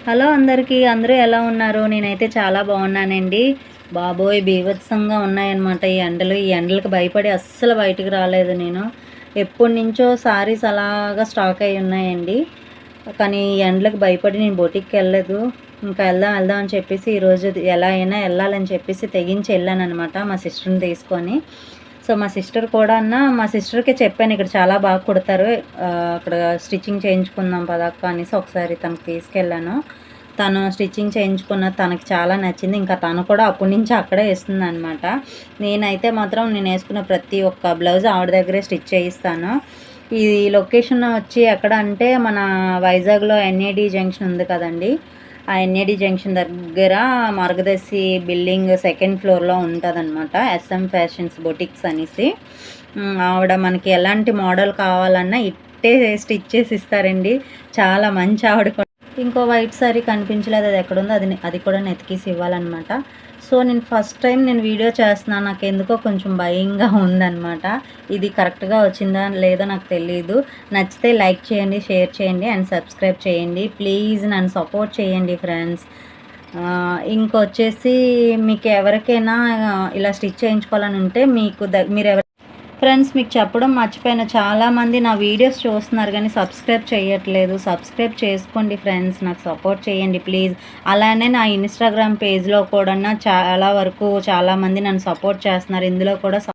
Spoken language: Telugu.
హలో అందరికీ, అందరూ ఎలా ఉన్నారు? నేనైతే చాలా బాగున్నానండి. బాబోయ్! బీభత్సంగా ఉన్నాయన్నమాట ఈ ఎండలు. ఈ ఎండలకు భయపడి అస్సలు బయటికి రాలేదు నేను. ఎప్పటినుంచో శారీస్ అలాగా స్టాక్ అయ్యి ఉన్నాయండి. కానీ ఈ ఎండలకు భయపడి నేను బొటిక్కి వెళ్ళలేదు. ఇంకా వెళ్దాం వెళ్దాం అని చెప్పేసి ఈరోజు ఎలా అయినా వెళ్ళాలని చెప్పేసి తెగించి వెళ్ళానమాట మా సిస్టర్ని తీసుకొని. సో మా సిస్టర్ కూడా మా సిస్టర్కే చెప్పాను, ఇక్కడ చాలా బాగా కుడతారు, అక్కడ స్టిచ్చింగ్ చేయించుకుందాం పదక్క అనేసి ఒకసారి తనకు తీసుకెళ్ళాను. తను స్టిచ్చింగ్ చేయించుకున్న తనకి చాలా నచ్చింది. ఇంకా తను కూడా అప్పటి నుంచి అక్కడే వేస్తుంది అనమాట. నేనైతే మాత్రం నేను వేసుకున్న ప్రతి ఒక్క బ్లౌజ్ ఆవిడ దగ్గరే స్టిచ్ చేయిస్తాను. ఈ లొకేషన్ వచ్చి ఎక్కడ అంటే మన వైజాగ్లో ఎన్ఏడి జంక్షన్ ఉంది కదండి, ఆ ఎన్ఏడి జంక్షన్ దగ్గర మార్గదర్శి బిల్డింగ్ సెకండ్ ఫ్లోర్లో ఉంటుందన్నమాట. ఎస్ఎం ఫ్యాషన్స్ బొటిక్స్ అనేసి. ఆవిడ మనకి ఎలాంటి మోడల్ కావాలన్నా ఇట్టే స్టిచ్ చేసి ఇస్తారండి. చాలా మంచి ఆవిడ. ఇంకో వైట్ సారీ కనిపించలేదు, అది ఎక్కడుందో అది కూడా నెతికేసి ఇవ్వాలన్నమాట. సో నేను ఫస్ట్ టైం వీడియో చేస్తున్నాను, నాకు ఎందుకో కొంచెం భయంగా ఉందన్నమాట. ఇది కరెక్ట్గా వచ్చిందా లేదో నాకు తెలియదు. నచ్చితే లైక్ చేయండి, షేర్ చేయండి అండ్ సబ్స్క్రైబ్ చేయండి. ప్లీజ్ నన్ను సపోర్ట్ చేయండి ఫ్రెండ్స్. ఇంకొచ్చేసి మీకు ఎవరికైనా ఇలా స్టిచ్ చేయించుకోవాలని ఉంటే మీరు ఫ్రెండ్స్ మీకు చెప్పడం మర్చిపోయిన, చాలామంది నా వీడియోస్ చూస్తున్నారు కానీ సబ్స్క్రైబ్ చేయట్లేదు. సబ్స్క్రైబ్ చేసుకోండి ఫ్రెండ్స్, నాకు సపోర్ట్ చేయండి ప్లీజ్. అలానే నా ఇన్స్టాగ్రామ్ పేజ్లో కూడా చాలా వరకు చాలామంది నన్ను సపోర్ట్ చేస్తున్నారు. ఇందులో కూడా